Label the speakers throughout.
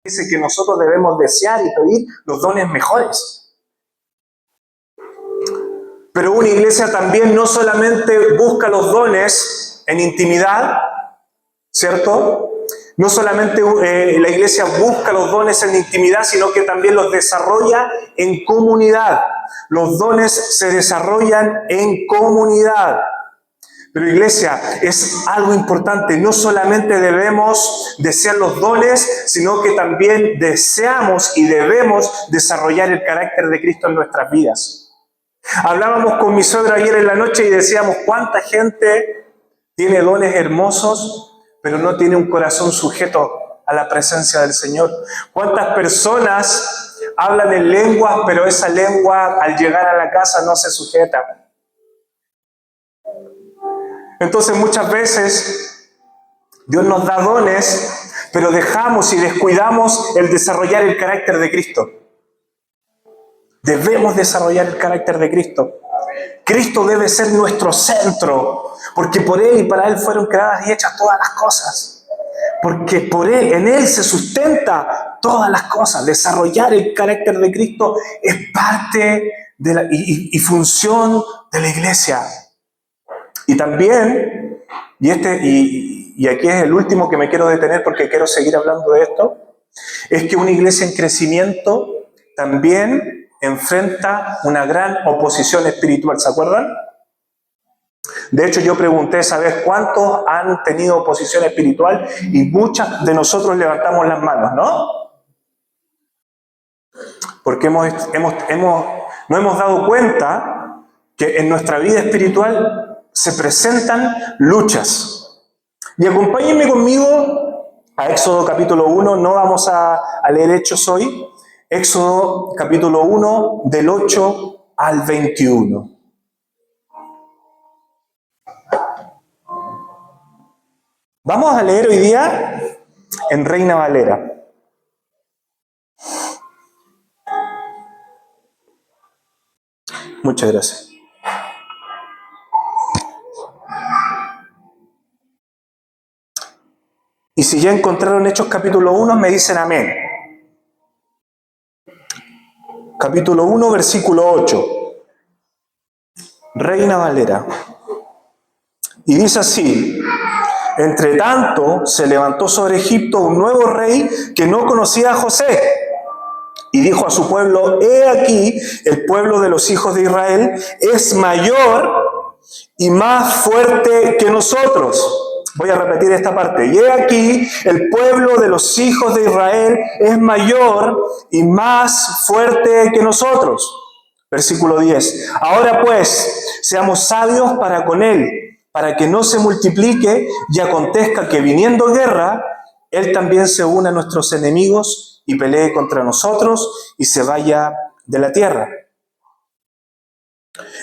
Speaker 1: dice que nosotros debemos desear y pedir los dones mejores. Pero una iglesia también no solamente busca los dones en intimidad, ¿cierto? No solamente la iglesia busca los dones en intimidad, sino que también los desarrolla en comunidad. Los dones se desarrollan en comunidad. Pero iglesia, es algo importante. No solamente debemos desear los dones, sino que también deseamos y debemos desarrollar el carácter de Cristo en nuestras vidas. Hablábamos con mi suegra ayer en la noche y decíamos cuánta gente tiene dones hermosos, pero no tiene un corazón sujeto a la presencia del Señor. ¿Cuántas personas hablan en lenguas, pero esa lengua al llegar a la casa no se sujeta? Entonces muchas veces Dios nos da dones, pero dejamos y descuidamos el desarrollar el carácter de Cristo. Debemos desarrollar el carácter de Cristo. Cristo debe ser nuestro centro, porque por Él y para Él fueron creadas y hechas todas las cosas. Porque por Él, en Él se sustenta todas las cosas. Desarrollar el carácter de Cristo es parte de y función de la iglesia. Y también, y aquí es el último que me quiero detener porque quiero seguir hablando de esto, es que una iglesia en crecimiento también enfrenta una gran oposición espiritual, ¿se acuerdan? De hecho, yo pregunté esa vez cuántos han tenido oposición espiritual y muchas de nosotros levantamos las manos, ¿no? Porque no hemos dado cuenta que en nuestra vida espiritual se presentan luchas. Y acompáñenme conmigo a Éxodo capítulo 1, no vamos a leer Hechos hoy. Éxodo capítulo 1, del 8 al 21. Vamos a leer hoy día en Reina Valera. Muchas gracias. Y si ya encontraron Hechos capítulo 1, me dicen amén. Capítulo 1, versículo 8. Reina Valera. Y dice así: entre tanto se levantó sobre Egipto un nuevo rey que no conocía a José. Y dijo a su pueblo: he aquí, el pueblo de los hijos de Israel es mayor y más fuerte que nosotros. Voy a repetir esta parte. Y he aquí, el pueblo de los hijos de Israel es mayor y más fuerte que nosotros. Versículo 10. Ahora pues, seamos sabios para con él, para que no se multiplique y acontezca que viniendo guerra, él también se una a nuestros enemigos y pelee contra nosotros y se vaya de la tierra.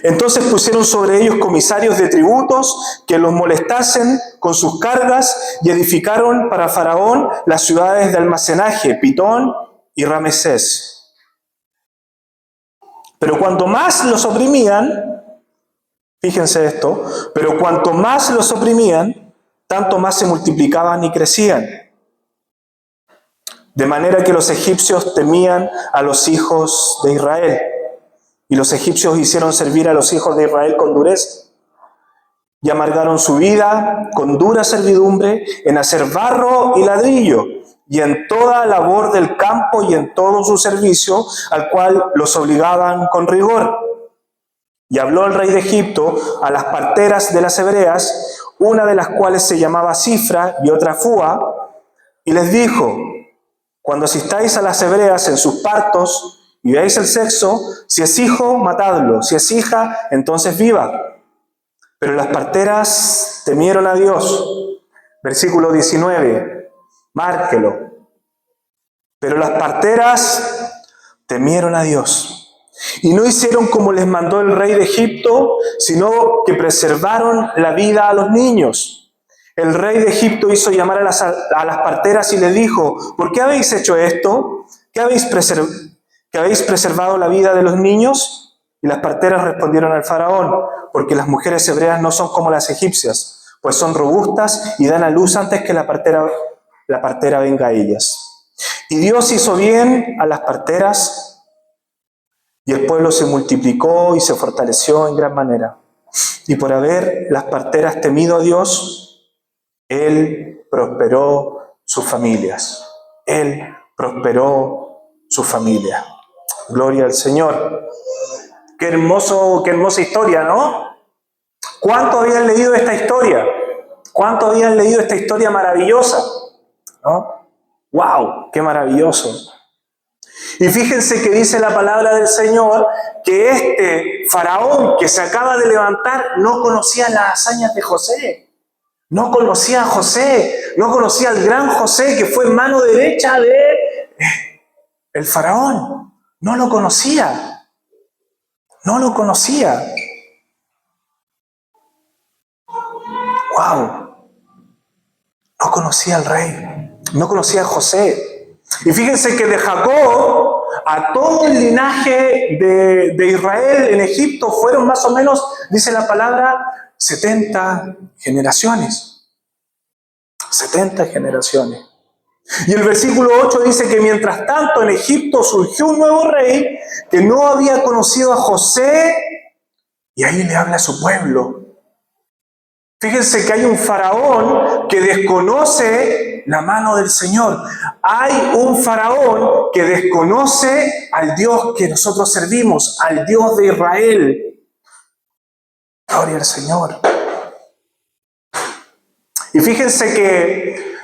Speaker 1: Entonces pusieron sobre ellos comisarios de tributos que los molestasen con sus cargas y edificaron para Faraón las ciudades de almacenaje, Pitón y Ramesés. Pero cuanto más los oprimían, fíjense esto, pero cuanto más los oprimían, tanto más se multiplicaban y crecían. De manera que los egipcios temían a los hijos de Israel. Y los egipcios hicieron servir a los hijos de Israel con dureza. Y amargaron su vida con dura servidumbre en hacer barro y ladrillo, y en toda labor del campo y en todo su servicio, al cual los obligaban con rigor. Y habló el rey de Egipto a las parteras de las hebreas, una de las cuales se llamaba Cifra y otra Fúa, y les dijo: cuando asistáis a las hebreas en sus partos y veáis el sexo, si es hijo, matadlo; si es hija, entonces viva. Pero las parteras temieron a Dios. Versículo 19, márquelo. Pero las parteras temieron a Dios y no hicieron como les mandó el rey de Egipto, sino que preservaron la vida a los niños. El rey de Egipto hizo llamar a las parteras y les dijo: ¿por qué habéis hecho esto? ¿Que habéis preservado la vida de los niños? Y las parteras respondieron al faraón: porque las mujeres hebreas no son como las egipcias, pues son robustas y dan a luz antes que la partera venga a ellas. Y Dios hizo bien a las parteras, y el pueblo se multiplicó y se fortaleció en gran manera. Y por haber las parteras temido a Dios, Él prosperó sus familias. Él prosperó su familia. Gloria al Señor. Qué hermosa historia, ¿no? ¿Cuánto habían leído esta historia? ¿Cuánto habían leído esta historia maravillosa? ¿No? ¡Wow! ¡Qué maravilloso! Y fíjense que dice la palabra del Señor que este faraón que se acaba de levantar no conocía las hazañas de José. No conocía a José, no conocía al gran José que fue mano derecha de el faraón. No lo conocía. No lo conocía. ¡Wow! No conocía al rey. No conocía a José. Y fíjense que de Jacob a todo el linaje de Israel en Egipto fueron más o menos, dice la palabra, 70 generaciones. 70 generaciones. Y el versículo 8 dice que mientras tanto en Egipto surgió un nuevo rey que no había conocido a José, y ahí le habla a su pueblo. Fíjense que hay un faraón que desconoce la mano del Señor. Hay un faraón que desconoce al Dios que nosotros servimos, al Dios de Israel. Gloria al Señor. Y fíjense que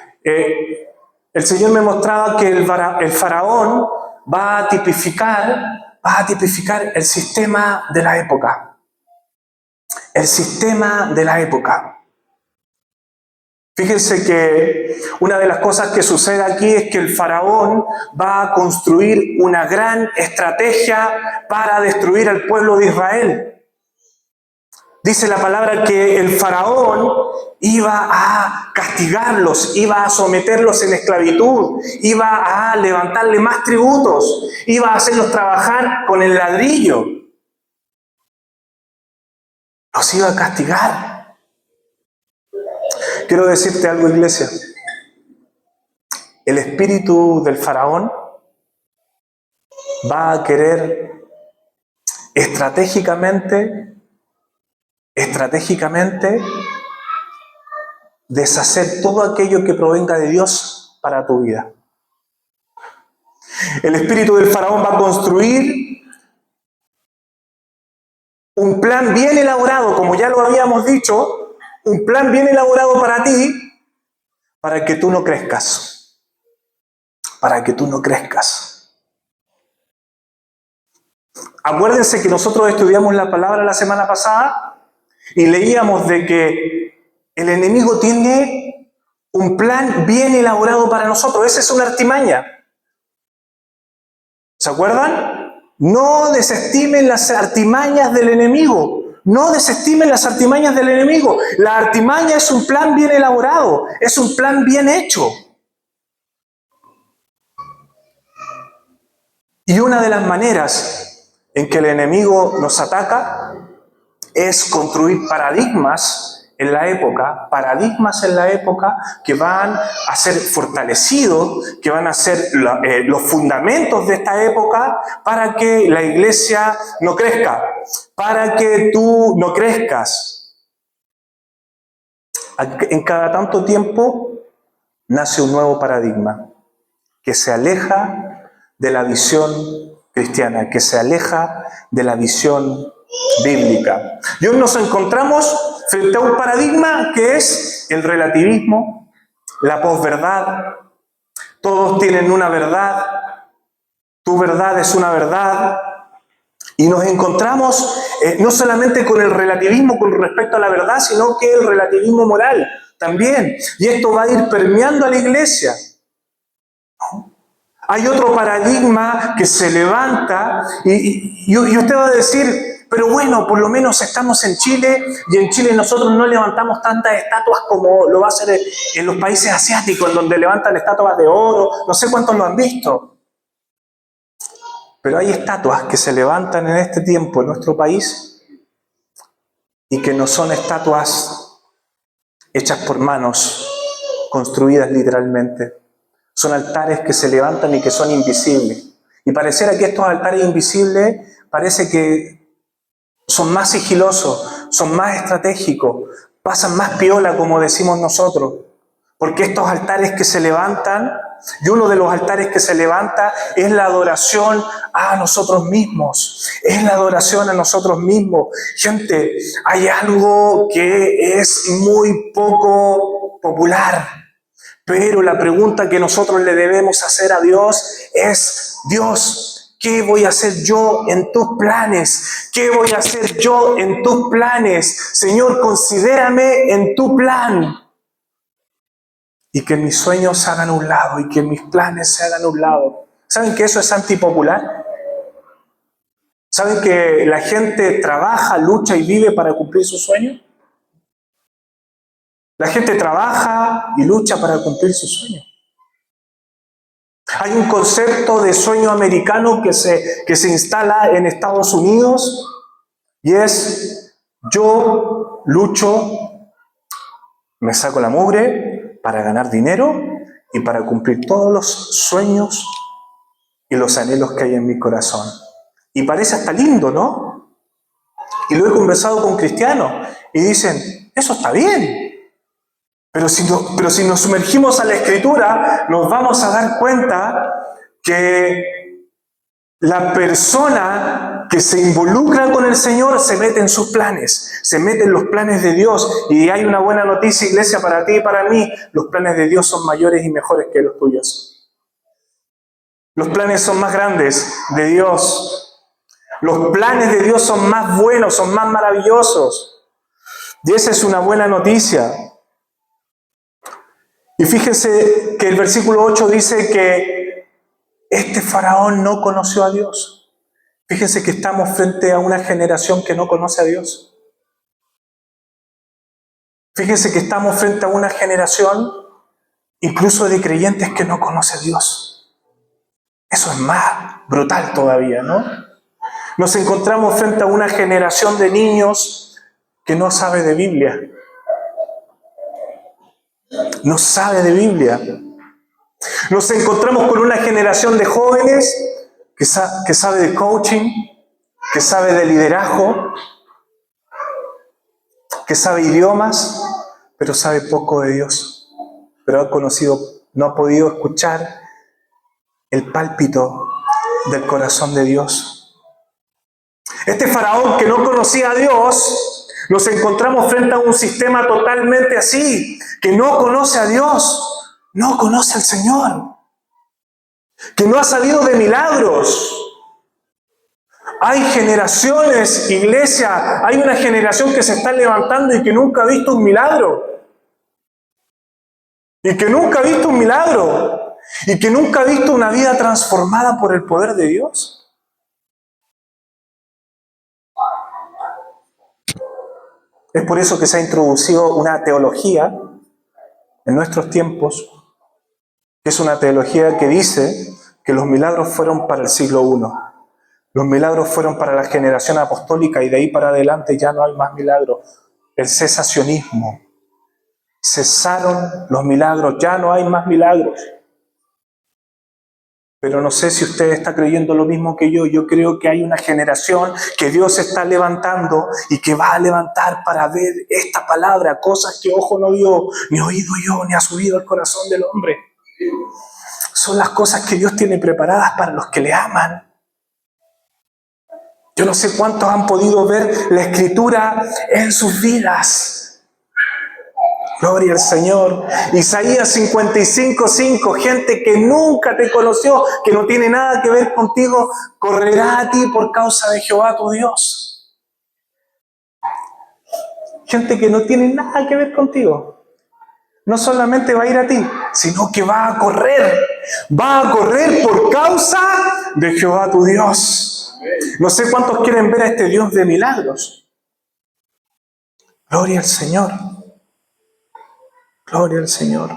Speaker 1: el Señor me mostraba que el faraón va a tipificar el sistema de la época. El sistema de la época. Fíjense que una de las cosas que sucede aquí es que el faraón va a construir una gran estrategia para destruir al pueblo de Israel. Dice la palabra que el faraón iba a castigarlos, iba a someterlos en esclavitud, iba a levantarle más tributos, iba a hacerlos trabajar con el ladrillo. Los iba a castigar. Quiero decirte algo, iglesia. El espíritu del faraón va a querer estratégicamente deshacer todo aquello que provenga de Dios para tu vida. El espíritu del faraón va a construir un plan bien elaborado, como ya lo habíamos dicho, un plan bien elaborado para ti, para que tú no crezcas. Para que tú no crezcas. Acuérdense que nosotros estudiamos la palabra la semana pasada y leíamos de que el enemigo tiene un plan bien elaborado para nosotros. Esa es una artimaña. ¿Se acuerdan? No desestimen las artimañas del enemigo. No desestimen las artimañas del enemigo. La artimaña es un plan bien elaborado. Es un plan bien hecho. Y una de las maneras en que el enemigo nos ataca es construir paradigmas en la época que van a ser fortalecidos, que van a ser los fundamentos de esta época para que la iglesia no crezca, para que tú no crezcas. En cada tanto tiempo nace un nuevo paradigma que se aleja de la visión cristiana, que se aleja de la visión bíblica. Y hoy nos encontramos frente a un paradigma que es el relativismo, la posverdad. Todos tienen una verdad, tu verdad es una verdad. Y nos encontramos no solamente con el relativismo con respecto a la verdad, sino que el relativismo moral también. Y esto va a ir permeando a la iglesia. ¿No? Hay otro paradigma que se levanta y usted va a decir, pero bueno, por lo menos estamos en Chile y en Chile nosotros no levantamos tantas estatuas como lo va a hacer en los países asiáticos, en donde levantan estatuas de oro, no sé cuántos lo han visto. Pero hay estatuas que se levantan en este tiempo en nuestro país y que no son estatuas hechas por manos, construidas literalmente. Son altares que se levantan y que son invisibles. Y pareciera que estos altares invisibles parece que son más sigilosos, son más estratégicos, pasan más piola, como decimos nosotros. Porque estos altares que se levantan, y uno de los altares que se levanta es la adoración a nosotros mismos. Es la adoración a nosotros mismos. Gente, hay algo que es muy poco popular. Pero la pregunta que nosotros le debemos hacer a Dios es: Dios, ¿qué voy a hacer yo en tus planes? ¿Qué voy a hacer yo en tus planes? Señor, considérame en tu plan. Y que mis sueños se hagan a un lado y que mis planes se hagan a un lado. ¿Saben que eso es antipopular? ¿Saben que la gente trabaja, lucha y vive para cumplir sus sueños? La gente trabaja y lucha para cumplir sus sueños. Hay un concepto de sueño americano que se instala en Estados Unidos y es: yo lucho, me saco la mugre para ganar dinero y para cumplir todos los sueños y los anhelos que hay en mi corazón. Y parece hasta lindo, ¿no? Y lo he conversado con cristianos y dicen: eso está bien. Pero si nos sumergimos a la Escritura, nos vamos a dar cuenta que la persona que se involucra con el Señor se mete en sus planes, se mete en los planes de Dios. Y hay una buena noticia, iglesia, para ti y para mí: los planes de Dios son mayores y mejores que los tuyos. Los planes son más grandes de Dios. Los planes de Dios son más buenos, son más maravillosos. Y esa es una buena noticia. Y fíjense que el versículo 8 dice que este faraón no conoció a Dios. Fíjense que estamos frente a una generación que no conoce a Dios. Fíjense que estamos frente a una generación incluso de creyentes que no conoce a Dios. Eso es más brutal todavía, ¿no? Nos encontramos frente a una generación de niños que no sabe de Biblia. No sabe de Biblia. Nos encontramos con una generación de jóvenes que sabe de coaching, que sabe de liderazgo, que sabe idiomas, pero sabe poco de Dios. Pero no ha podido escuchar el pálpito del corazón de Dios. Este faraón que no conocía a Dios, nos encontramos frente a un sistema totalmente así, que no conoce a Dios, no conoce al Señor, que no ha sabido de milagros. Hay generaciones, iglesia, hay una generación que se está levantando y que nunca ha visto un milagro. Y que nunca ha visto un milagro. Y que nunca ha visto una vida transformada por el poder de Dios. Es por eso que se ha introducido una teología en nuestros tiempos, que es una teología que dice que los milagros fueron para el siglo I. Los milagros fueron para la generación apostólica y de ahí para adelante ya no hay más milagros. El cesacionismo. Cesaron los milagros, ya no hay más milagros. Pero no sé si usted está creyendo lo mismo que yo. Yo creo que hay una generación que Dios está levantando y que va a levantar para ver esta palabra, cosas que ojo no vio, ni oído yo, ni ha subido al corazón del hombre. Son las cosas que Dios tiene preparadas para los que le aman. Yo no sé cuántos han podido ver la Escritura en sus vidas. Gloria al Señor. Isaías 55:5, gente que nunca te conoció, que no tiene nada que ver contigo, correrá a ti por causa de Jehová tu Dios. Gente que no tiene nada que ver contigo. No solamente va a ir a ti, sino que va a correr. Va a correr por causa de Jehová tu Dios. No sé cuántos quieren ver a este Dios de milagros. Gloria al Señor. Gloria al Señor.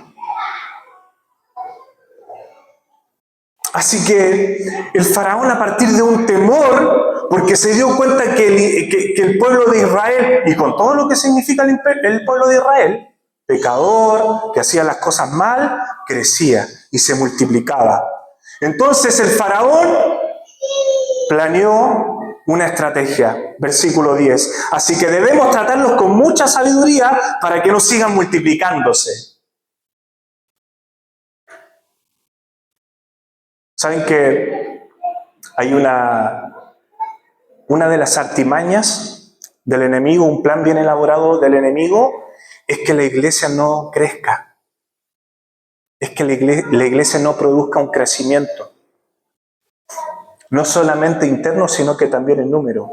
Speaker 1: Así que el faraón, a partir de un temor, porque se dio cuenta que el pueblo de Israel, y con todo lo que significa el pueblo de Israel, pecador, que hacía las cosas mal, crecía. y se multiplicaba. Entonces el faraón planeó una estrategia, versículo 10. Así que debemos tratarlos con mucha sabiduría para que no sigan multiplicándose. ¿Saben que hay una de las artimañas del enemigo, un plan bien elaborado del enemigo, es que la iglesia no crezca? Es que la iglesia no produzca un crecimiento. No solamente interno, sino que también en número.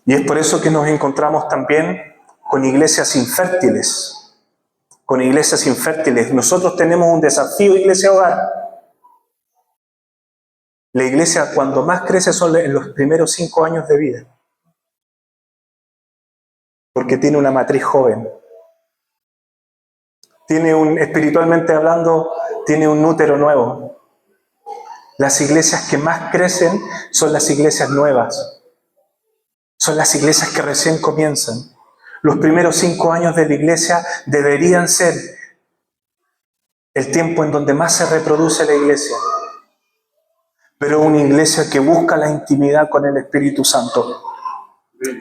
Speaker 1: Y es por eso que nos encontramos también con iglesias infértiles. Con iglesias infértiles. Nosotros tenemos un desafío, Iglesia Hogar. La iglesia cuando más crece son en los primeros 5 años de vida. Porque tiene una matriz joven. Espiritualmente hablando, tiene un útero nuevo. Las iglesias que más crecen son las iglesias nuevas. Son las iglesias que recién comienzan. Los primeros 5 años de la iglesia deberían ser el tiempo en donde más se reproduce la iglesia. Pero una iglesia que busca la intimidad con el Espíritu Santo.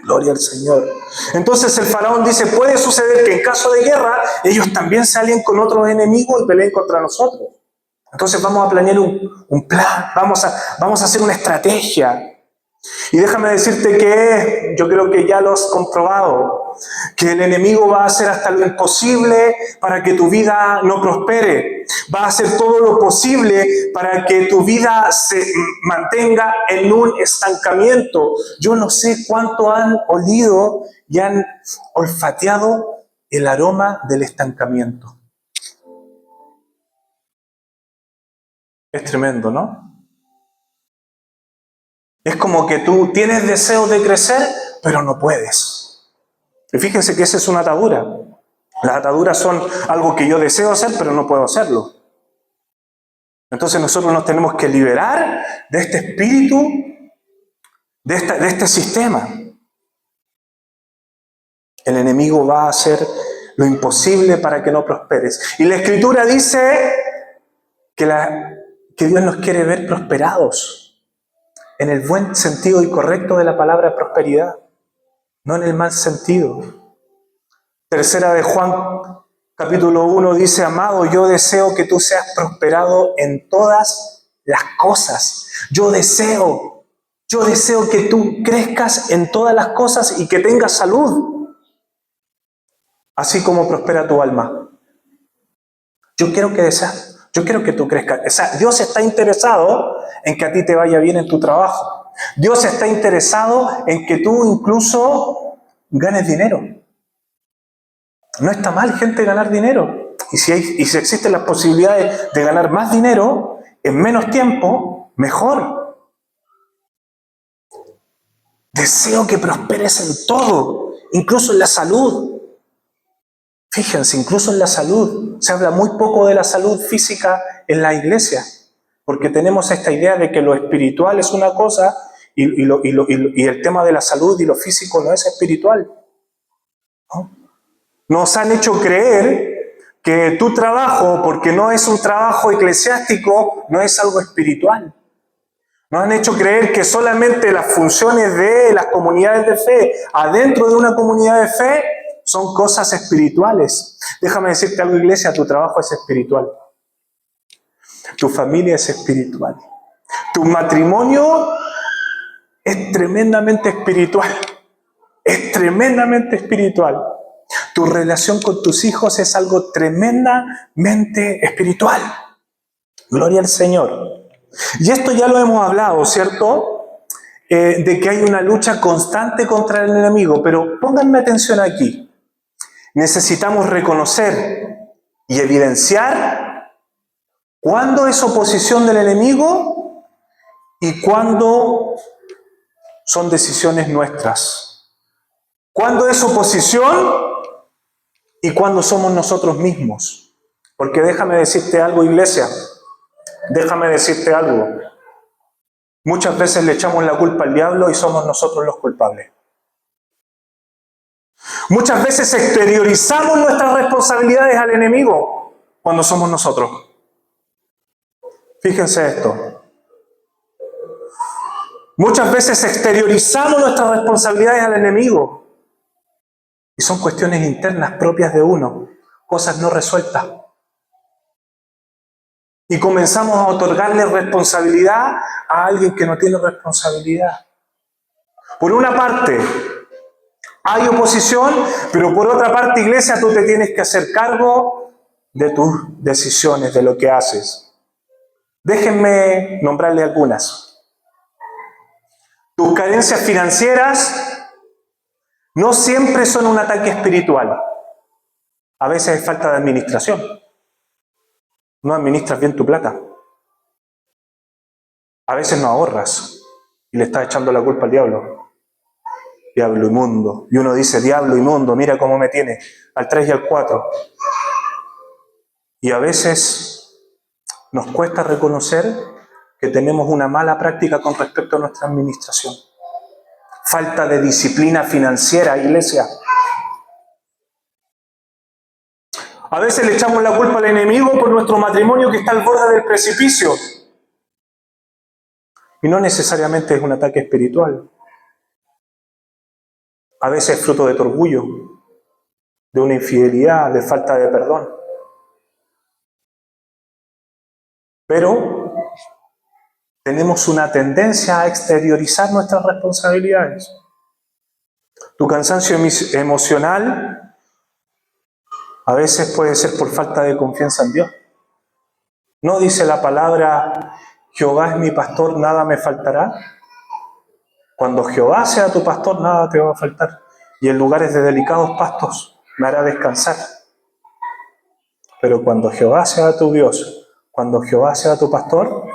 Speaker 1: Gloria al Señor. Entonces el faraón dice, puede suceder que en caso de guerra, ellos también se alíen con otros enemigos y peleen contra nosotros. Entonces vamos a planear un plan, vamos a hacer una estrategia. Y déjame decirte que yo creo que ya lo has comprobado, que el enemigo va a hacer hasta lo imposible para que tu vida no prospere. Va a hacer todo lo posible para que tu vida se mantenga en un estancamiento. Yo no sé cuánto han olido y han olfateado el aroma del estancamiento. Es tremendo, ¿no? Es como que tú tienes deseos de crecer, pero no puedes. Y fíjense que esa es una atadura. Las ataduras son algo que yo deseo hacer, pero no puedo hacerlo. Entonces nosotros nos tenemos que liberar de este espíritu, de este sistema. El enemigo va a hacer lo imposible para que no prosperes. Y la Escritura dice que Dios nos quiere ver prosperados. En el buen sentido y correcto de la palabra prosperidad, no en el mal sentido. Tercera de Juan, capítulo 1, dice, amado, yo deseo que tú seas prosperado en todas las cosas. Yo deseo que tú crezcas en todas las cosas y que tengas salud, así como prospera tu alma. Yo quiero que tú crezcas. O sea, Dios está interesado en que a ti te vaya bien en tu trabajo. Dios está interesado en que tú incluso ganes dinero. No está mal, gente, ganar dinero. Y si existen las posibilidades de ganar más dinero en menos tiempo, mejor. Deseo que prosperes en todo, incluso en la salud. Fíjense, incluso en la salud. Se habla muy poco de la salud física en la iglesia, porque tenemos esta idea de que lo espiritual es una cosa y el tema de la salud y lo físico no es espiritual. ¿No? Nos han hecho creer que tu trabajo, porque no es un trabajo eclesiástico, no es algo espiritual. Nos han hecho creer que solamente las funciones de las comunidades de fe, adentro de una comunidad de fe, son cosas espirituales. Déjame decirte algo, iglesia, tu trabajo es espiritual. Tu familia es espiritual. Tu matrimonio es tremendamente espiritual. Es tremendamente espiritual. Tu relación con tus hijos es algo tremendamente espiritual. Gloria al Señor. Y esto ya lo hemos hablado, ¿cierto? De que hay una lucha constante contra el enemigo. Pero pónganme atención aquí. Necesitamos reconocer y evidenciar cuándo es oposición del enemigo y cuándo son decisiones nuestras. Cuándo es oposición y cuándo somos nosotros mismos. Porque déjame decirte algo, iglesia. Déjame decirte algo. Muchas veces le echamos la culpa al diablo y somos nosotros los culpables. Muchas veces exteriorizamos nuestras responsabilidades al enemigo cuando somos nosotros. Fíjense esto. Muchas veces exteriorizamos nuestras responsabilidades al enemigo. Y son cuestiones internas propias de uno, cosas no resueltas. Y comenzamos a otorgarle responsabilidad a alguien que no tiene responsabilidad. Por una parte, hay oposición, pero por otra parte, iglesia, tú te tienes que hacer cargo de tus decisiones, de lo que haces. Déjenme nombrarle algunas. Tus carencias financieras no siempre son un ataque espiritual. A veces es falta de administración. No administras bien tu plata. A veces no ahorras y le estás echando la culpa al diablo. Diablo inmundo. Y uno dice, diablo inmundo, mira cómo me tiene, al 3 y al 4. Y a veces nos cuesta reconocer que tenemos una mala práctica con respecto a nuestra administración. Falta de disciplina financiera, iglesia. A veces le echamos la culpa al enemigo por nuestro matrimonio que está al borde del precipicio. Y no necesariamente es un ataque espiritual. A veces es fruto de tu orgullo, de una infidelidad, de falta de perdón. Pero tenemos una tendencia a exteriorizar nuestras responsabilidades. Tu cansancio emocional a veces puede ser por falta de confianza en Dios. ¿No dice la palabra, Jehová es mi pastor, nada me faltará? Cuando Jehová sea tu pastor, nada te va a faltar. Y en lugares de delicados pastos me hará descansar. Pero cuando Jehová sea tu Dios, cuando Jehová sea tu pastor,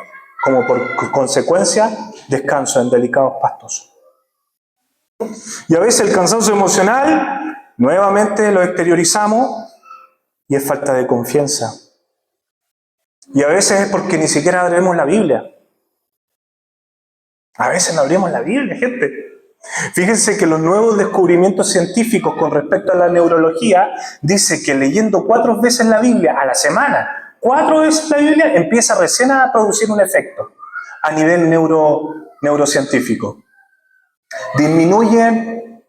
Speaker 1: como por consecuencia, descanso en delicados pastos. Y a veces el cansancio emocional, nuevamente lo exteriorizamos y es falta de confianza. Y a veces es porque ni siquiera abrimos la Biblia. A veces no abrimos la Biblia, gente. Fíjense que los nuevos descubrimientos científicos con respecto a la neurología dice que leyendo 4 veces la Biblia a la semana, 4 veces la Biblia, empieza recién a producir un efecto a nivel neurocientífico. Disminuyen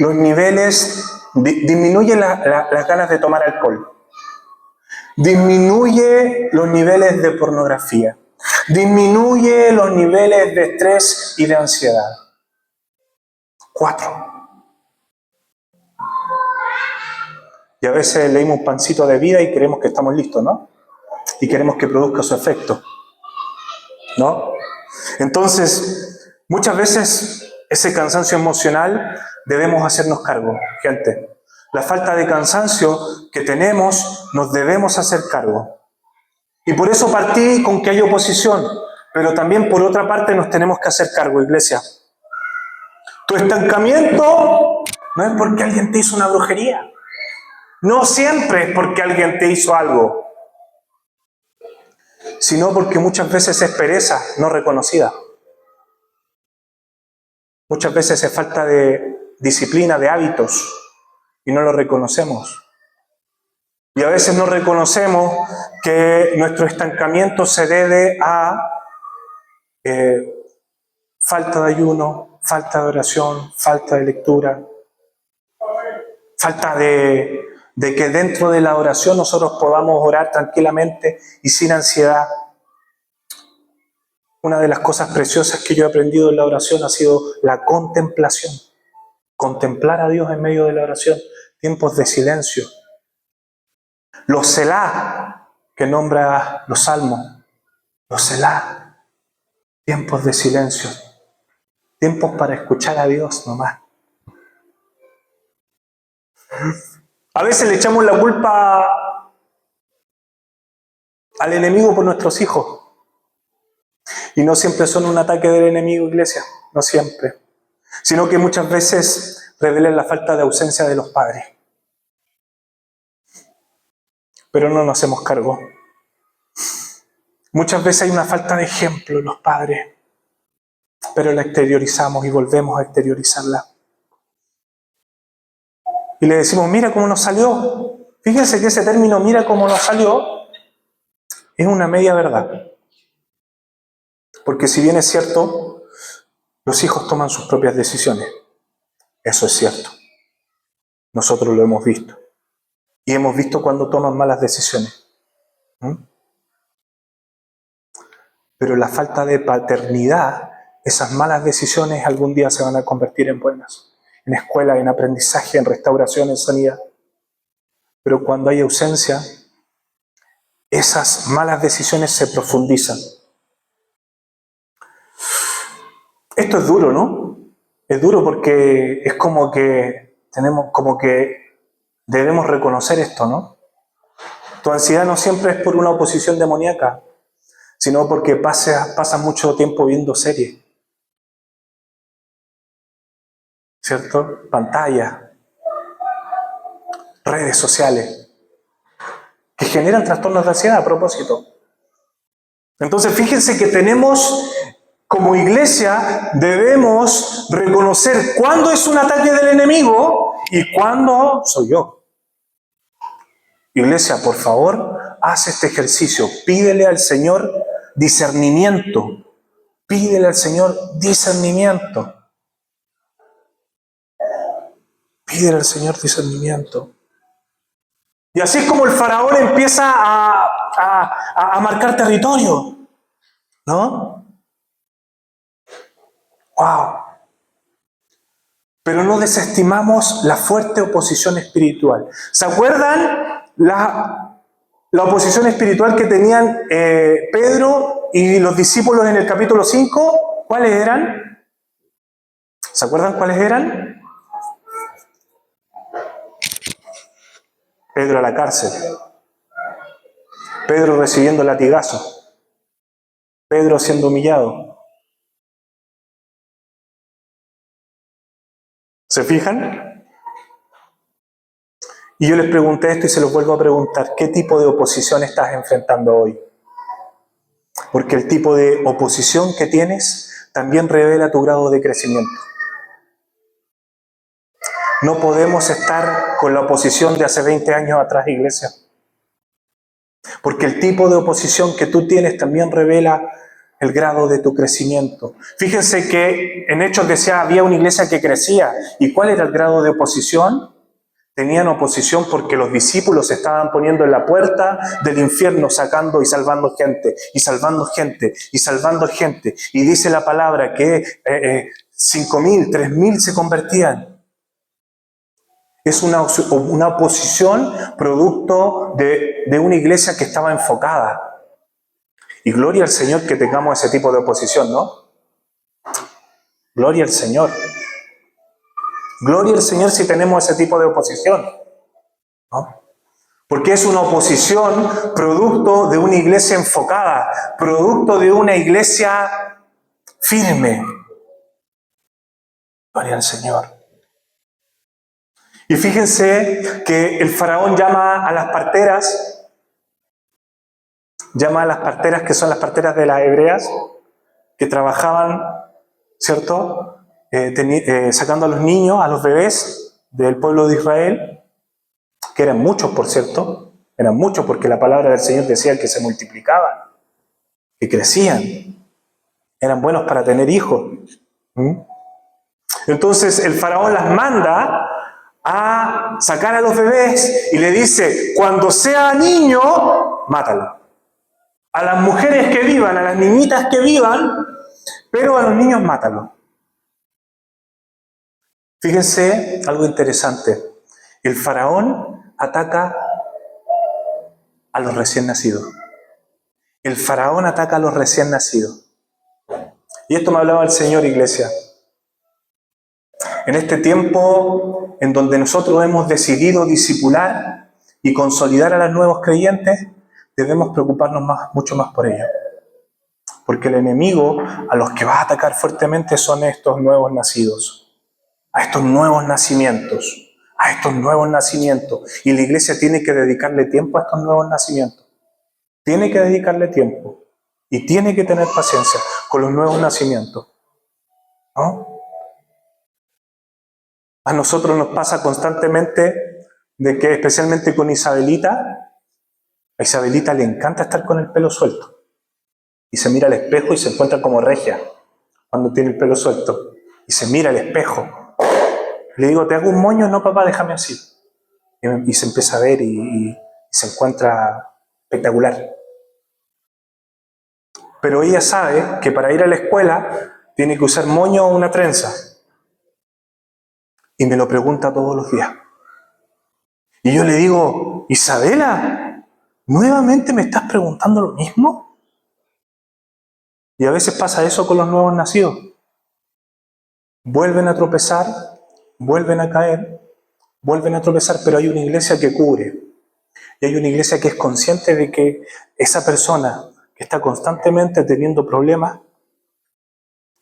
Speaker 1: los niveles, disminuyen las ganas de tomar alcohol. Disminuye los niveles de pornografía. Disminuye los niveles de estrés y de ansiedad. 4. Y a veces leímos un pancito de vida y creemos que estamos listos, ¿no? Y queremos que produzca su efecto, ¿no? Entonces, muchas veces ese cansancio emocional debemos hacernos cargo, gente. La falta de cansancio que tenemos nos debemos hacer cargo. Y por eso partí con que hay oposición, pero también por otra parte nos tenemos que hacer cargo, iglesia. Tu estancamiento no es porque alguien te hizo una brujería. No siempre es porque alguien te hizo algo, sino porque muchas veces es pereza no reconocida. Muchas veces es falta de disciplina, de hábitos, y no lo reconocemos. Y a veces no reconocemos que nuestro estancamiento se debe a falta de ayuno, falta de oración, falta de lectura, falta de que dentro de la oración nosotros podamos orar tranquilamente y sin ansiedad. Una de las cosas preciosas que yo he aprendido en la oración ha sido la contemplación. Contemplar a Dios en medio de la oración. Tiempos de silencio. Los Selah, que nombra los salmos. Los Selah. Tiempos de silencio. Tiempos para escuchar a Dios nomás. A veces le echamos la culpa al enemigo por nuestros hijos. Y no siempre son un ataque del enemigo, iglesia. No siempre. Sino que muchas veces revelan la falta de ausencia de los padres. Pero no nos hacemos cargo. Muchas veces hay una falta de ejemplo en los padres, pero la exteriorizamos y volvemos a exteriorizarla. y le decimos, mira cómo nos salió. Fíjense que ese término, mira cómo nos salió, es una media verdad. Porque si bien es cierto, los hijos toman sus propias decisiones. Eso es cierto. Nosotros lo hemos visto. Y hemos visto cuando toman malas decisiones. Pero la falta de paternidad, esas malas decisiones algún día se van a convertir en buenas. En escuela, en aprendizaje, en restauración, en sanidad. Pero cuando hay ausencia, esas malas decisiones se profundizan. Esto es duro, ¿no? Es duro porque es como que debemos reconocer esto, ¿no? Tu ansiedad no siempre es por una oposición demoníaca, sino porque pasas mucho tiempo viendo series, ¿cierto? Pantallas, redes sociales, que generan trastornos de ansiedad a propósito. Entonces, fíjense que tenemos, como iglesia, debemos reconocer cuándo es un ataque del enemigo y cuándo soy yo. Iglesia, por favor, haz este ejercicio. Pídele al Señor discernimiento. Pídele al Señor discernimiento. Pídele al Señor discernimiento. Y así es como el faraón empieza a marcar territorio, ¿no? ¡Wow! Pero no desestimamos la fuerte oposición espiritual. ¿Se acuerdan la oposición espiritual que tenían Pedro y los discípulos en el capítulo 5? ¿Cuáles eran? ¿Se acuerdan cuáles eran? Pedro a la cárcel. Pedro recibiendo latigazos. Pedro siendo humillado. ¿Se fijan? Y yo les pregunté esto y se los vuelvo a preguntar. ¿Qué tipo de oposición estás enfrentando hoy? Porque el tipo de oposición que tienes también revela tu grado de crecimiento. No podemos estar con la oposición de hace 20 años atrás, iglesia. Porque el tipo de oposición que tú tienes también revela el grado de tu crecimiento. Fíjense que en Hechos decía, había una iglesia que crecía. ¿Y cuál era el grado de oposición? Tenían oposición porque los discípulos se estaban poniendo en la puerta del infierno, sacando y salvando gente, y salvando gente, y salvando gente. Y dice la palabra que 5.000, 3.000 se convertían. Es una oposición producto de una iglesia que estaba enfocada. Y gloria al Señor que tengamos ese tipo de oposición, ¿no? Gloria al Señor. Gloria al Señor si tenemos ese tipo de oposición, ¿no? Porque es una oposición producto de una iglesia enfocada, producto de una iglesia firme. Gloria al Señor. Y fíjense que el faraón llama a las parteras que son las parteras de las hebreas, que trabajaban, ¿cierto? Sacando a los niños, a los bebés del pueblo de Israel, que eran muchos, por cierto, eran muchos porque la palabra del Señor decía que se multiplicaban, que crecían, eran buenos para tener hijos. Entonces el faraón las manda a sacar a los bebés y le dice, cuando sea niño, mátalo. A las mujeres que vivan, a las niñitas que vivan, pero a los niños mátalo. Fíjense algo interesante. El faraón ataca a los recién nacidos. El faraón ataca a los recién nacidos. Y esto me hablaba el Señor, iglesia. En este tiempo en donde nosotros hemos decidido discipular y consolidar a los nuevos creyentes, debemos preocuparnos mucho más por ellos. Porque el enemigo a los que va a atacar fuertemente son estos nuevos nacidos, a estos nuevos nacimientos. Y la iglesia tiene que dedicarle tiempo a estos nuevos nacimientos. Tiene que dedicarle tiempo y tiene que tener paciencia con los nuevos nacimientos, ¿no? A nosotros nos pasa constantemente de que, especialmente con Isabelita, a Isabelita le encanta estar con el pelo suelto. Y se mira al espejo y se encuentra como regia cuando tiene el pelo suelto. Y se mira al espejo. Le digo, ¿te hago un moño? No, papá, déjame así. Y se empieza a ver y se encuentra espectacular. Pero ella sabe que para ir a la escuela tiene que usar moño o una trenza. Y me lo pregunta todos los días. Y yo le digo, Isabela, ¿nuevamente me estás preguntando lo mismo? Y a veces pasa eso con los nuevos nacidos. Vuelven a tropezar, vuelven a caer, vuelven a tropezar, pero hay una iglesia que cubre. Y hay una iglesia que es consciente de que esa persona que está constantemente teniendo problemas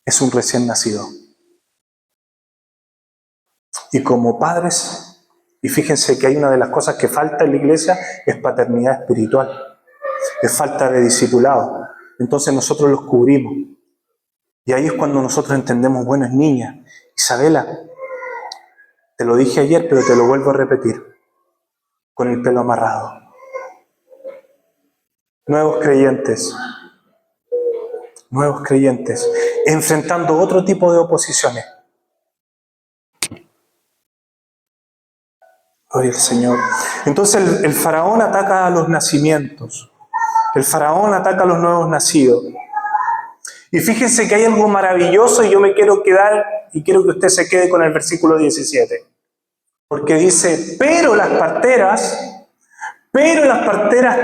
Speaker 1: es un recién nacido. Y como padres, y fíjense que hay una de las cosas que falta en la iglesia, es paternidad espiritual, es falta de discipulado. Entonces nosotros los cubrimos. Y ahí es cuando nosotros entendemos, bueno, es niña. Isabela, te lo dije ayer, pero te lo vuelvo a repetir, con el pelo amarrado. Nuevos creyentes, enfrentando otro tipo de oposiciones. Gloria al Señor. Entonces el faraón ataca a los nacimientos. El faraón ataca a los nuevos nacidos. Y fíjense que hay algo maravilloso y yo me quiero quedar y quiero que usted se quede con el versículo 17. Porque dice, pero las parteras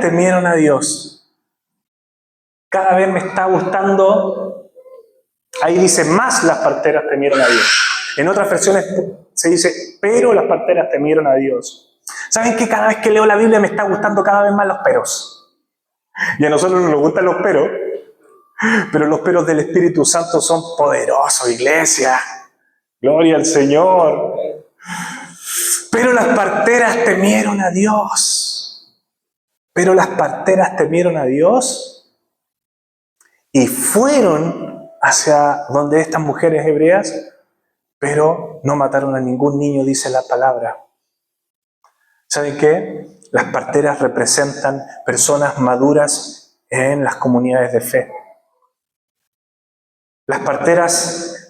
Speaker 1: temieron a Dios. Cada vez me está gustando, ahí dice, más las parteras temieron a Dios. En otras versiones se dice, pero las parteras temieron a Dios. ¿Saben que cada vez que leo la Biblia me está gustando cada vez más los peros? Y a nosotros nos gustan los peros, pero los peros del Espíritu Santo son poderosos, iglesia. Gloria al Señor. Pero las parteras temieron a Dios. Pero las parteras temieron a Dios y fueron hacia donde estas mujeres hebreas, pero no mataron a ningún niño, dice la palabra. ¿Saben qué? Las parteras representan personas maduras en las comunidades de fe. Las parteras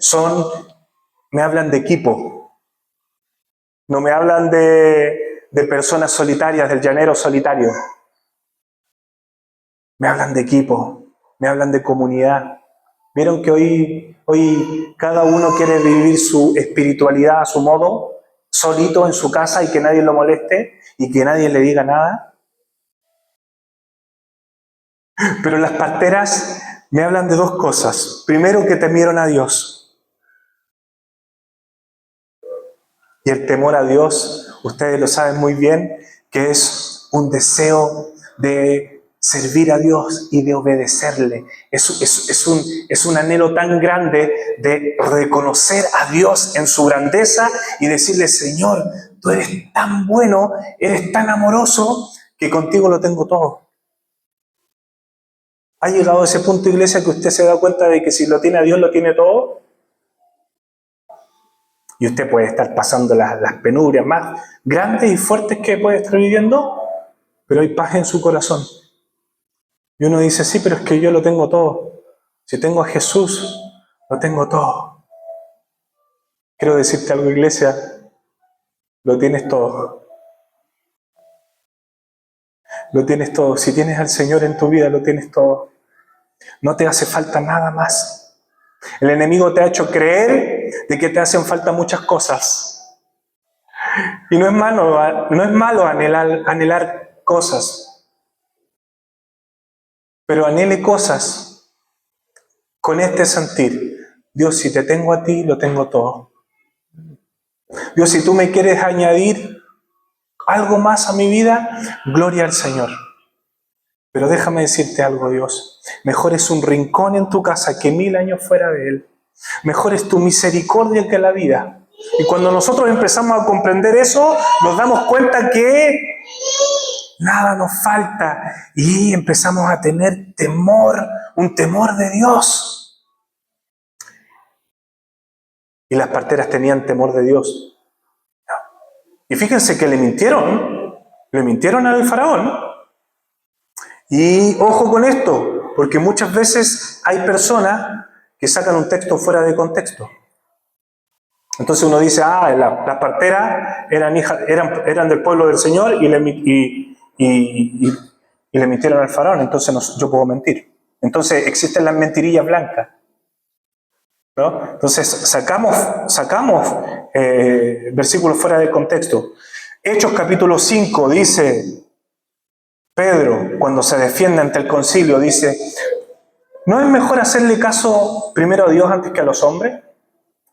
Speaker 1: me hablan de equipo. No me hablan de personas solitarias, del llanero solitario. Me hablan de equipo, me hablan de comunidad. ¿Vieron que hoy cada uno quiere vivir su espiritualidad a su modo, solito en su casa y que nadie lo moleste y que nadie le diga nada? Pero las parteras me hablan de dos cosas. Primero, que temieron a Dios. Y el temor a Dios, ustedes lo saben muy bien, que es un deseo de servir a Dios y de obedecerle. Es un anhelo tan grande de reconocer a Dios en su grandeza y decirle, Señor, tú eres tan bueno, eres tan amoroso, que contigo lo tengo todo. ¿Ha llegado a ese punto, iglesia, que usted se da cuenta de que si lo tiene a Dios, lo tiene todo? Y usted puede estar pasando las penurias más grandes y fuertes que puede estar viviendo, pero hay paz en su corazón. Y uno dice, sí, pero es que yo lo tengo todo. Si tengo a Jesús, lo tengo todo. Quiero decirte algo, iglesia, lo tienes todo. Lo tienes todo. Si tienes al Señor en tu vida, lo tienes todo. No te hace falta nada más. El enemigo te ha hecho creer de que te hacen falta muchas cosas. Y no es malo anhelar cosas. Pero anhele cosas con este sentir. Dios, si te tengo a ti, lo tengo todo. Dios, si tú me quieres añadir algo más a mi vida, gloria al Señor. Pero déjame decirte algo, Dios. Mejor es un rincón en tu casa que 1000 años fuera de él. Mejor es tu misericordia que la vida. Y cuando nosotros empezamos a comprender eso, nos damos cuenta que nada nos falta y empezamos a tener temor, un temor de Dios. Y las parteras tenían temor de Dios. Y fíjense que le mintieron al faraón. Y ojo con esto, porque muchas veces hay personas que sacan un texto fuera de contexto. Entonces uno dice, las parteras eran del pueblo del Señor y le mintieron al faraón, entonces yo puedo mentir. Entonces existen las mentirillas blancas, ¿no? Entonces sacamos versículos fuera de contexto. Hechos capítulo 5 dice, Pedro, cuando se defiende ante el concilio, dice, ¿no es mejor hacerle caso primero a Dios antes que a los hombres?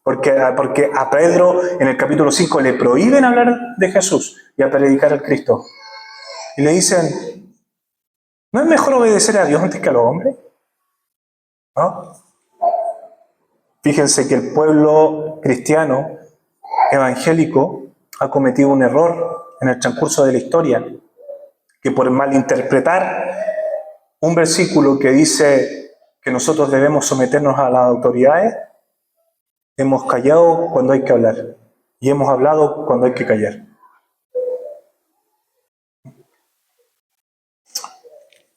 Speaker 1: Porque a Pedro en el capítulo 5 le prohíben hablar de Jesús y a predicar al Cristo. Y le dicen, ¿no es mejor obedecer a Dios antes que a los hombres? ¿No? Fíjense que el pueblo cristiano evangélico ha cometido un error en el transcurso de la historia, que por malinterpretar un versículo que dice que nosotros debemos someternos a las autoridades, hemos callado cuando hay que hablar y hemos hablado cuando hay que callar.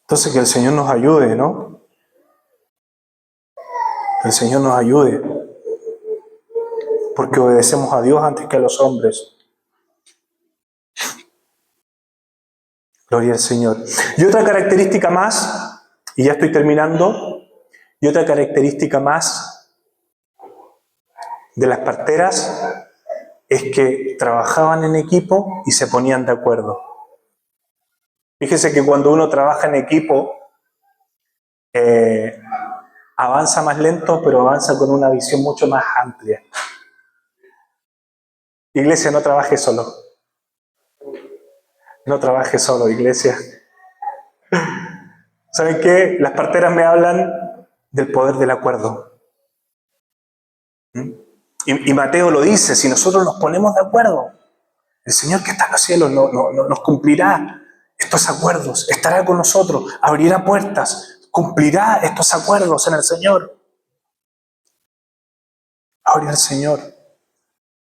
Speaker 1: Entonces que el Señor nos ayude, ¿no? Que el Señor nos ayude, porque obedecemos a Dios antes que a los hombres. Gloria al Señor. Y otra característica más, y ya estoy terminando, y otra característica más de las parteras es que trabajaban en equipo y se ponían de acuerdo. Fíjese que cuando uno trabaja en equipo, avanza más lento, pero avanza con una visión mucho más amplia. Iglesia, no trabaje solo. No trabaje solo, iglesia. ¿Saben qué? Las parteras me hablan del poder del acuerdo. Y Mateo lo dice, si nosotros nos ponemos de acuerdo, el Señor que está en los cielos nos cumplirá estos acuerdos, estará con nosotros, abrirá puertas, cumplirá estos acuerdos en el Señor. Gloria al Señor.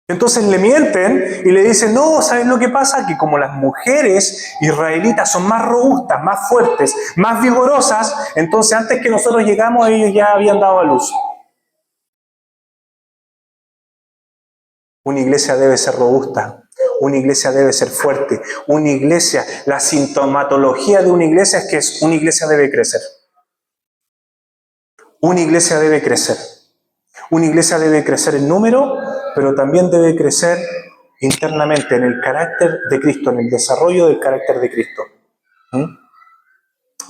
Speaker 1: Entonces le mienten y le dicen, no, ¿sabes lo que pasa? Que como las mujeres israelitas son más robustas, más fuertes, más vigorosas, entonces antes que nosotros llegamos ellos ya habían dado a luz. Una iglesia debe ser robusta, una iglesia debe ser fuerte, una iglesia, la sintomatología de una iglesia es que una iglesia debe crecer. Una iglesia debe crecer. Una iglesia debe crecer en número, pero también debe crecer internamente en el carácter de Cristo, en el desarrollo del carácter de Cristo.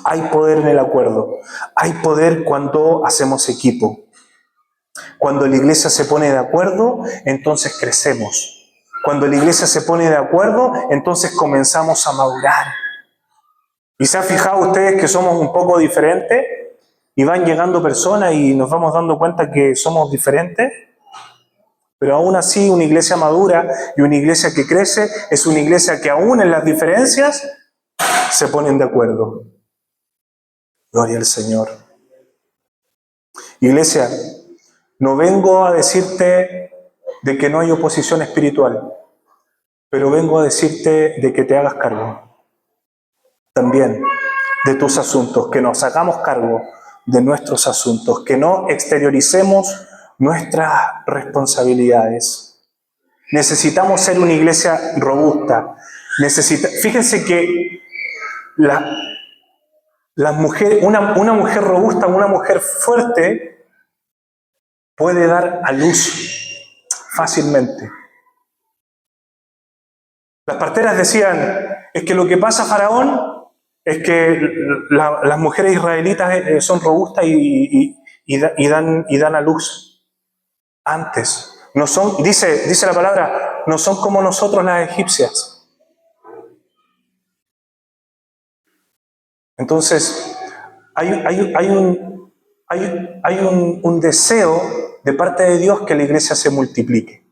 Speaker 1: Hay poder en el acuerdo, hay poder cuando hacemos equipo. Cuando la iglesia se pone de acuerdo, entonces crecemos. Cuando la iglesia se pone de acuerdo, entonces comenzamos a madurar. ¿Y se han fijado ustedes que somos un poco diferentes? Y van llegando personas y nos vamos dando cuenta que somos diferentes. Pero aún así, una iglesia madura y una iglesia que crece es una iglesia que aún en las diferencias se ponen de acuerdo. Gloria al Señor. Iglesia, no vengo a decirte de que no hay oposición espiritual, pero vengo a decirte de que te hagas cargo también de tus asuntos, que nos hagamos cargo de nuestros asuntos, que no exterioricemos nuestras responsabilidades. Necesitamos ser una iglesia robusta. Fíjense que una mujer robusta, una mujer fuerte, puede dar a luz fácilmente. Las parteras decían, es que lo que pasa, Faraón, es que las mujeres israelitas son robustas y dan a luz antes. No son, dice la palabra, no son como nosotros las egipcias. Entonces, hay un deseo de parte de Dios que la iglesia se multiplique.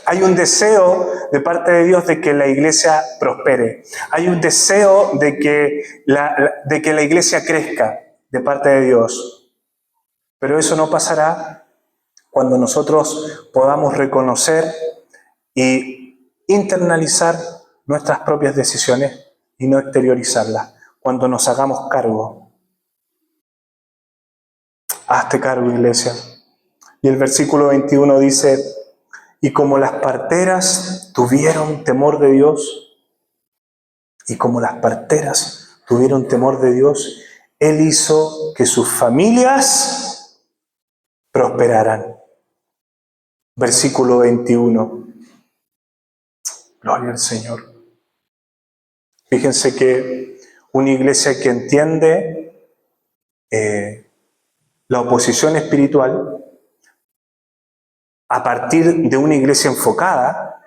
Speaker 1: Hay un deseo de parte de Dios de que la iglesia prospere. Hay un deseo de que la iglesia crezca de parte de Dios. Pero eso no pasará cuando nosotros podamos reconocer y internalizar nuestras propias decisiones y no exteriorizarlas. Cuando nos hagamos cargo. Hazte cargo, iglesia. Y el versículo 21 dice, y como las parteras tuvieron temor de Dios, Él hizo que sus familias prosperaran. Versículo 21. Gloria al Señor. Fíjense que una iglesia que entiende la oposición espiritual, a partir de una iglesia enfocada,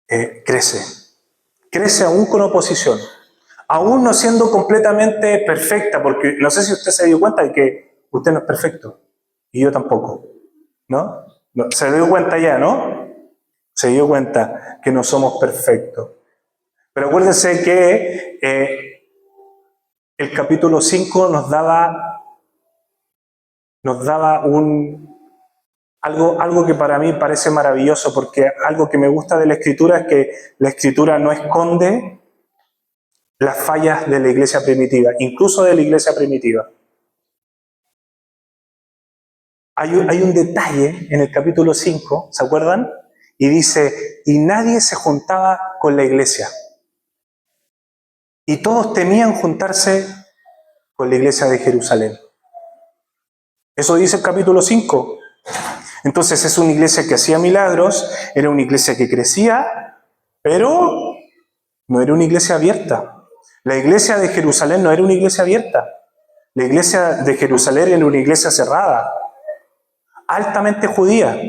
Speaker 1: crece aún con oposición, aún no siendo completamente perfecta, porque no sé si usted se dio cuenta de que usted no es perfecto, y yo tampoco, ¿no? Se dio cuenta ya, ¿no? Se dio cuenta que no somos perfectos. Pero acuérdense que el capítulo 5 nos daba algo que para mí parece maravilloso, porque algo que me gusta de la Escritura es que la Escritura no esconde las fallas de la iglesia primitiva, incluso de la iglesia primitiva. Hay un detalle en el capítulo 5, ¿se acuerdan? Y dice, y nadie se juntaba con la iglesia. Y todos temían juntarse con la iglesia de Jerusalén. Eso dice el capítulo 5. Entonces es una iglesia que hacía milagros, era una iglesia que crecía, pero no era una iglesia abierta. La iglesia de Jerusalén no era una iglesia abierta. La iglesia de Jerusalén era una iglesia cerrada, altamente judía.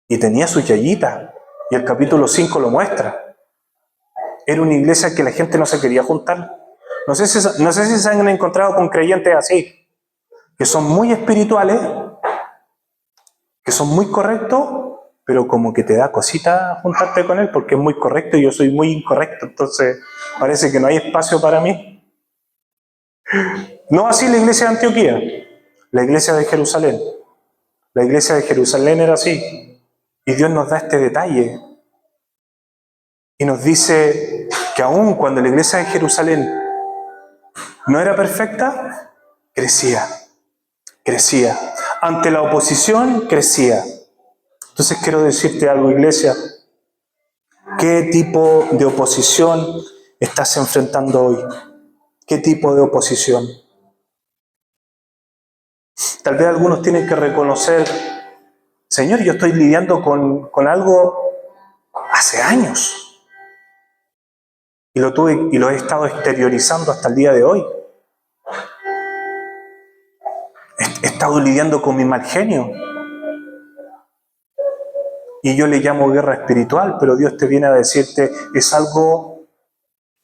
Speaker 1: Y tenía su yayita, y el capítulo 5 lo muestra. Era una iglesia que la gente no se quería juntar. No sé si se han encontrado con creyentes así, que son muy espirituales, que son muy correctos, pero como que te da cosita juntarte con él porque es muy correcto y yo soy muy incorrecto, entonces parece que no hay espacio para mí. No así la iglesia de Antioquía, la iglesia de Jerusalén. La iglesia de Jerusalén era así. Y Dios nos da este detalle. Y nos dice que aun cuando la iglesia de Jerusalén no era perfecta, crecía. Ante la oposición, crecía. Entonces quiero decirte algo, iglesia. ¿Qué tipo de oposición estás enfrentando hoy? ¿Qué tipo de oposición? Tal vez algunos tienen que reconocer, Señor, yo estoy lidiando con algo hace años. Y lo he estado exteriorizando hasta el día de hoy. He estado lidiando con mi mal genio. Y yo le llamo guerra espiritual, pero Dios te viene a decirte, es algo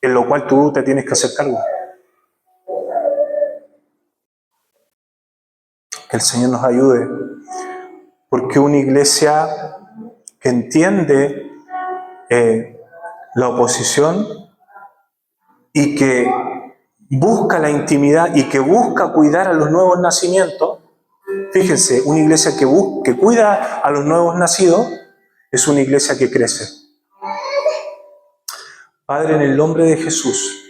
Speaker 1: en lo cual tú te tienes que hacer cargo. Que el Señor nos ayude. Porque una iglesia que entiende la oposición y que busca la intimidad y que busca cuidar a los nuevos nacimientos, fíjense, una iglesia que cuida a los nuevos nacidos es una iglesia que crece. Padre, en el nombre de Jesús,